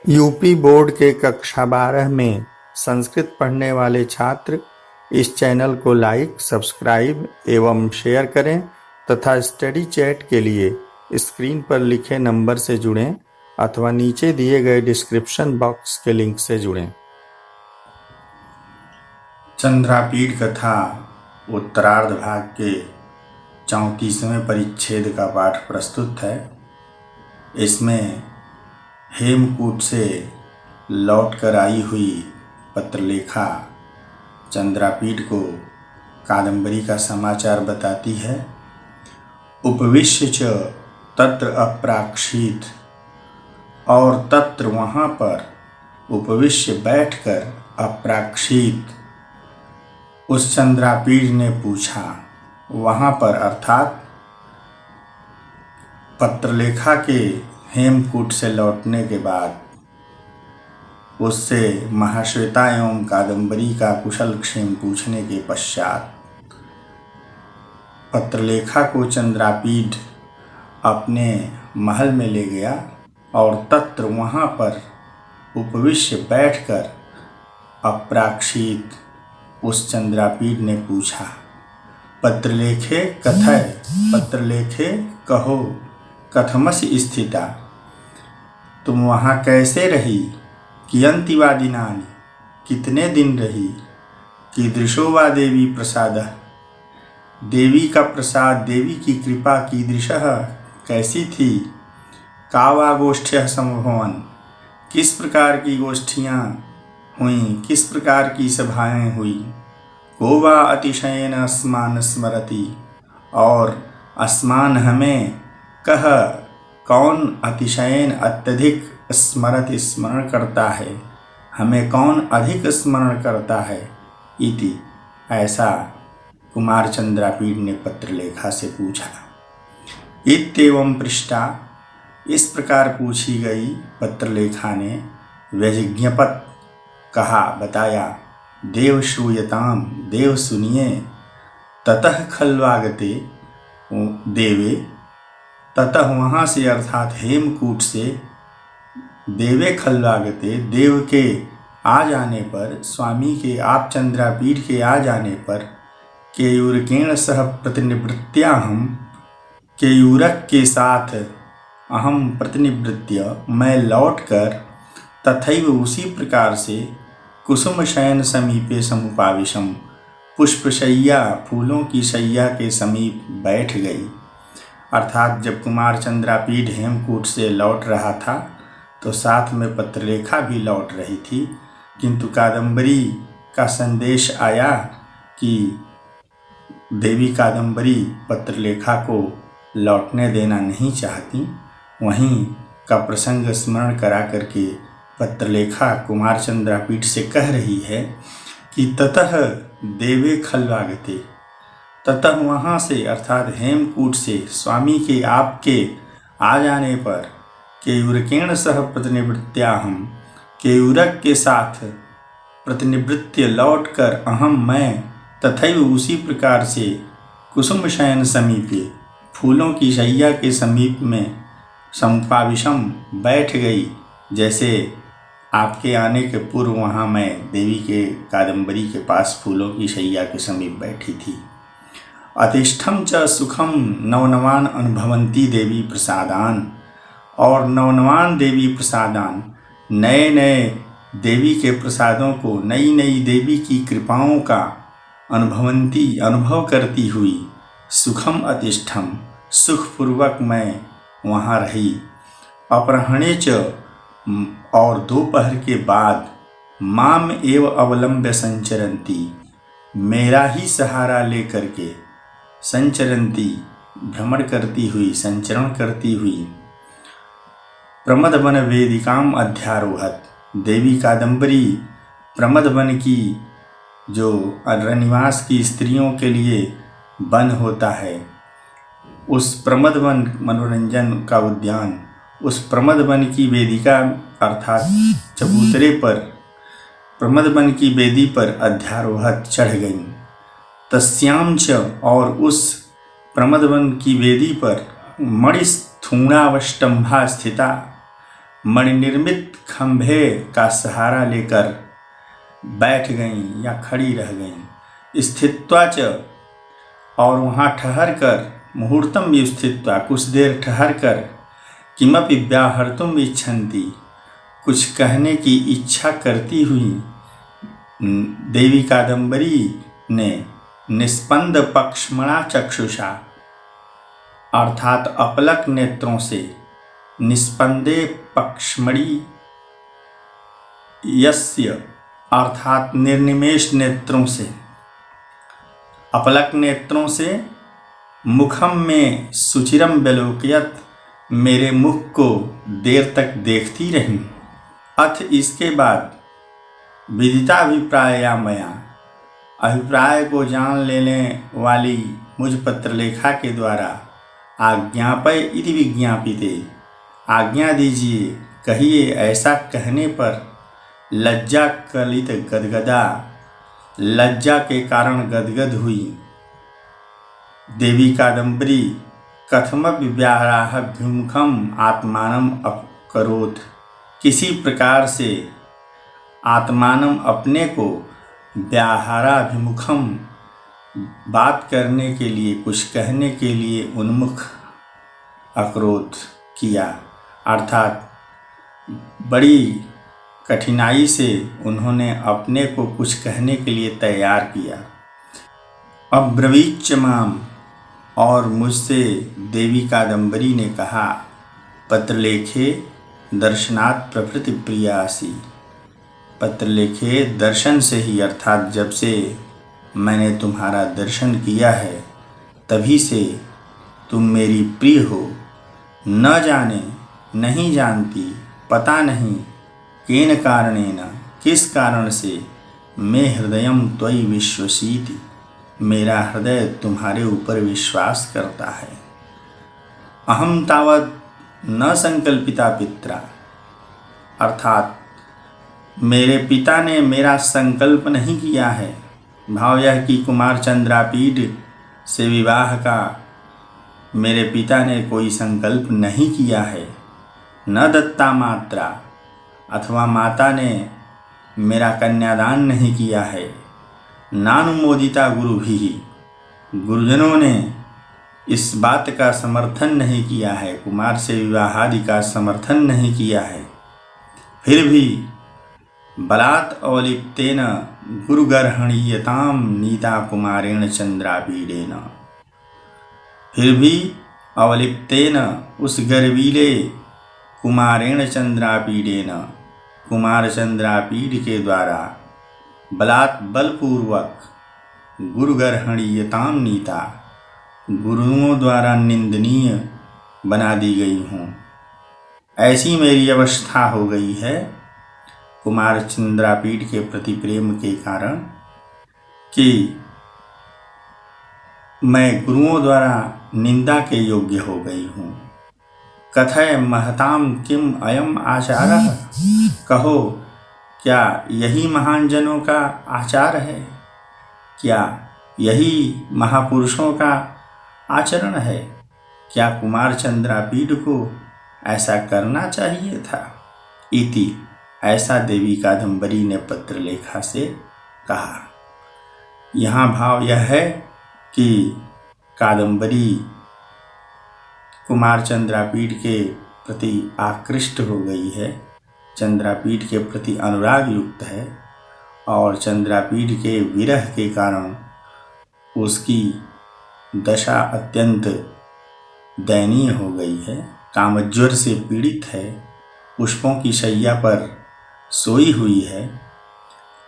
UP board के कक्षा 12 में संस्कृत पढ़ने वाले छात्र इस चैनल को लाइक, सब्सक्राइब एवं शेयर करें तथा स्टडी चैट के लिए स्क्रीन पर लिखे नंबर से जुड़ें अथवा नीचे दिए गए डिस्क्रिप्शन बॉक्स के लिंक से जुड़ें। चंद्रापीठ कथा उत्तरार्ध भाग के 34वें परिच्छेद का पाठ प्रस्तुत है। इसमें हेमकूट से लौटकर आई हुई पत्रलेखा चंद्रापीठ को कादंबरी का समाचार बताती है। उपविश्य च तत्र अप्राक्षित, और तत्र वहाँ पर उपविश्य बैठकर अप्राक्षित उस चंद्रापीठ ने पूछा। वहाँ पर अर्थात पत्रलेखा के हेमकूट से लौटने के बाद उससे महाश्वेता एवं कादंबरी का कुशल क्षेम पूछने के पश्चात पत्रलेखा को चंद्रापीठ अपने महल में ले गया और तत्र वहाँ पर उपविश्य बैठकर अप्राक्षित उस चंद्रापीठ ने पूछा। पत्रलेखे कथय, पत्रलेखे कहो, कथमसि स्थिता, तुम वहाँ कैसे रही? कियन्ति वा दिनानि, कितने दिन रही? कीदृशो वा देवी प्रसादः, देवी का प्रसाद, देवी की कृपा कीदृशः, कैसी थी? का वा गोष्ठ्यः समभवन्, किस प्रकार की गोष्ठियाँ हुईं, किस प्रकार की सभाएं हुई? को वा अतिशयेन अस्मान् स्मरति, और अस्मान हमें कह कौन अतिशयन अत्यधिक स्मरति, स्मरण करता है, हमें कौन अधिक स्मरण करता है? इति, ऐसा कुमार चंद्रापीठ ने पत्रलेखा से पूछा। इत्येवं पृष्ठा, इस प्रकार पूछी गई पत्रलेखा ने। व्यजिज्ञपत, कहा, बताया। देव श्रूयताम, देव सुनिए। ततः खल्वागते, देवे, ततः वहाँ से अर्थात हेमकूट से, देवे खल्वागते, देव के आ जाने पर, स्वामी के आप चंद्रापीठ के आ जाने पर, केयूरकेण सह प्रतिनिवृत्त्याहम, केयूरक के साथ अहम प्रतिनिवृत्य, मैं लौटकर, तथैव उसी प्रकार से, कुसुम शयन समीपे समुपाविशम, पुष्पशय्या, फूलों की शैया के समीप बैठ गई। अर्थात जब कुमार चंद्रापीठ हेमकूट से लौट रहा था तो साथ में पत्रलेखा भी लौट रही थी, किंतु कादंबरी का संदेश आया कि देवी कादंबरी पत्रलेखा को लौटने देना नहीं चाहती। वहीं का प्रसंग स्मरण करा करके पत्रलेखा कुमार चंद्रापीठ से कह रही है कि ततः देवे खल्वागते, ततः वहाँ से अर्थात हेमकूट से स्वामी के आपके आ जाने पर, केयूरकेण सह प्रतिनिवृत्त्याहम, केयूरक के साथ प्रतिनिवृत्य लौट कर, अहम मैं, तथैव उसी प्रकार से, कुसुम शयन समीपे, फूलों की शैया के समीप में, समुपाविशम, बैठ गई। जैसे आपके आने के पूर्व वहाँ मैं देवी के कादंबरी के पास फूलों की शैया के समीप बैठी थी। अतिष्ठम च सुखम नवनवान अनुभवंती देवी प्रसादान, और नवनवान देवी प्रसादान, नए नए देवी के प्रसादों को, नई नई देवी की कृपाओं का अनुभवंती, अनुभव करती हुई, सुखम अतिष्ठम, सुखपूर्वक मैं वहाँ रही। अपराह्णे च, और दोपहर के बाद, माम एव अवलंब्य संचरंती, मेरा ही सहारा लेकर के, संचरंती, भ्रमण करती हुई, संचरण करती हुई, प्रमदवन वेदिकाम अध्यारोहत, देवी कादंबरी प्रमदवन की, जो रनिवास की स्त्रियों के लिए वन होता है, उस प्रमदवन, मनोरंजन का उद्यान, उस प्रमदवन की वेदिका अर्थात चबूतरे पर, प्रमदवन की वेदी पर अध्यारोहत, चढ़ गईं। तस्याम च, और उस प्रमदवन की वेदी पर, मणिस्थूणावष्टंभा स्थिता, मणिनिर्मित खंभे का सहारा लेकर बैठ गईं या खड़ी रह गईं। स्थित्वा च, और वहाँ ठहर कर, मुहूर्तम भी स्थित्वा, कुछ देर ठहर कर, किमपि व्याहर्तुम इच्छन्ति, कुछ कहने की इच्छा करती हुई देवी कादम्बरी ने निस्पंद पक्ष्मणा चक्षुषा, अर्थात अपलक नेत्रों से, निस्पंदे पक्ष्मणि यस्य, अर्थात निर्निमेष नेत्रों से, अपलक नेत्रों से, मुखम में सुचिरम व्यलोकयत, मेरे मुख को देर तक देखती रही। अथ, इसके बाद, विदिताभिप्राया मया, अभिप्राय को जान लेने वाली मुझ पत्रलेखा के द्वारा, आज्ञापय इति विज्ञापिते, आज्ञा दीजिए, कहिए, ऐसा कहने पर, लज्जा कलित गदगदा, लज्जा के कारण गदगद हुई देवी कादम्बरी, कथमपि व्याहराभिमुखम आत्मानम अपकरोत्, किसी प्रकार से आत्मानम अपने को व्याहराभिमुखम बात करने के लिए, कुछ कहने के लिए उन्मुख अकरोत किया, अर्थात बड़ी कठिनाई से उन्होंने अपने को कुछ कहने के लिए तैयार किया। अब्रवीच्च माम, और मुझसे देवी कादम्बरी ने कहा, पत्रलेखे दर्शनात् प्रभृति प्रियासी, पत्रलेखे दर्शन से ही, अर्थात जब से मैंने तुम्हारा दर्शन किया है तभी से तुम मेरी प्रिय हो। न जाने, नहीं जानती, पता नहीं, केन कारणेन, किस कारण से, मे हृदयम त्वयि विश्वसीति, मेरा हृदय तुम्हारे ऊपर विश्वास करता है। अहम तावत न संकल्पिता पित्रा, अर्थात मेरे पिता ने मेरा संकल्प नहीं किया है। भाव यह कि कुमार चंद्रापीठ से विवाह का मेरे पिता ने कोई संकल्प नहीं किया है। न दत्ता मात्रा, अथवा माता ने मेरा कन्यादान नहीं किया है। नानुमोदिता गुरु भी, गुरुजनों ने इस बात का समर्थन नहीं किया है, कुमार से विवाहादि का समर्थन नहीं किया है। फिर भी बलात् अवलिप्तेन गुरुगर्हणीयताम नीता कुमारेण चंद्रापीडेन, फिर भी अवलिप्तेन, उस गर्वीले कुमारेण चंद्रापीडेन, कुमार चंद्रापीड के द्वारा, बलात् बलपूर्वक, गुरुगर्हणीयताम नीता, गुरुओं द्वारा निंदनीय बना दी गई हूँ। ऐसी मेरी अवस्था हो गई है कुमार चंद्रापीड के प्रति प्रेम के कारण कि मैं गुरुओं द्वारा निंदा के योग्य हो गई हूँ। कथय महताम किम अयम आचारः, कहो, क्या यही महान जनों का आचार है? क्या यही महापुरुषों का आचरण है? क्या कुमार चंद्रापीड को ऐसा करना चाहिए था? इति, ऐसा देवी कादम्बरी ने पत्रलेखा से कहा। यहाँ भाव यह है कि कादम्बरी कुमार चंद्रापीड के प्रति आकृष्ट हो गई है, चंद्रापीड के प्रति अनुराग युक्त है, और चंद्रापीड के विरह के कारण उसकी दशा अत्यंत दयनीय हो गई है। कामज्वर से पीड़ित है, पुष्पों की शैया पर सोई हुई है,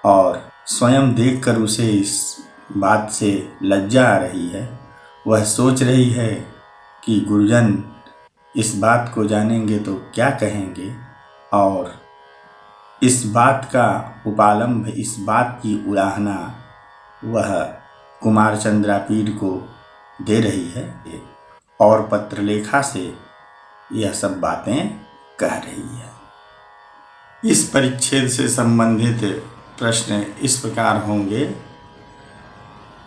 और स्वयं देखकर उसे इस बात से लज्जा आ रही है। वह सोच रही है कि गुरुजन इस बात को जानेंगे तो क्या कहेंगे, और इस बात का उपालंभ, इस बात की उड़ाहना वह कुमार चंद्रापीड को दे रही है, और पत्रलेखा से यह सब बातें कह रही है। इस परिच्छेद से संबंधित प्रश्न इस प्रकार होंगे।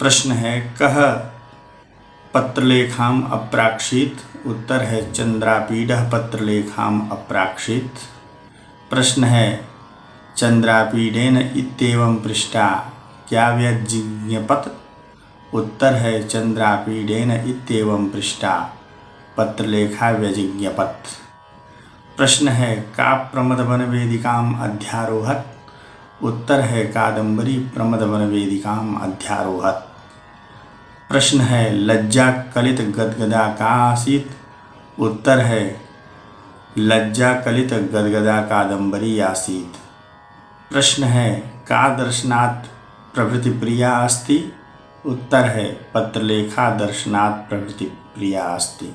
प्रश्न है, कह पत्रलेखाम अप्राक्षित, उत्तर है चंद्रापीडः पत्रलेखाम अप्राक्षित। प्रश्न है चंद्रापीडेन इत्येवं पृष्टा क्या व्यज्ञपत। उत्तर है चंद्रापीडेन इत्येवं पृष्टा पत्रलेखा व्यजिज्ञपत। प्रश्न है का प्रमदवन वेदिकाम अध्यारोहत। उत्तर है कादम्बरी प्रमदवन वेदिकाम अध्यारोहत। प्रश्न है लज्जा कलित गदगदा का आसीत। उत्तर है लज्जा कलित गदगदा कादम्बरी आसीत। प्रश्न है का दर्शनात् प्रभृति प्रिया अस्ति। उत्तर है पत्रलेखा दर्शनात् प्रभृति प्रिया अस्ति।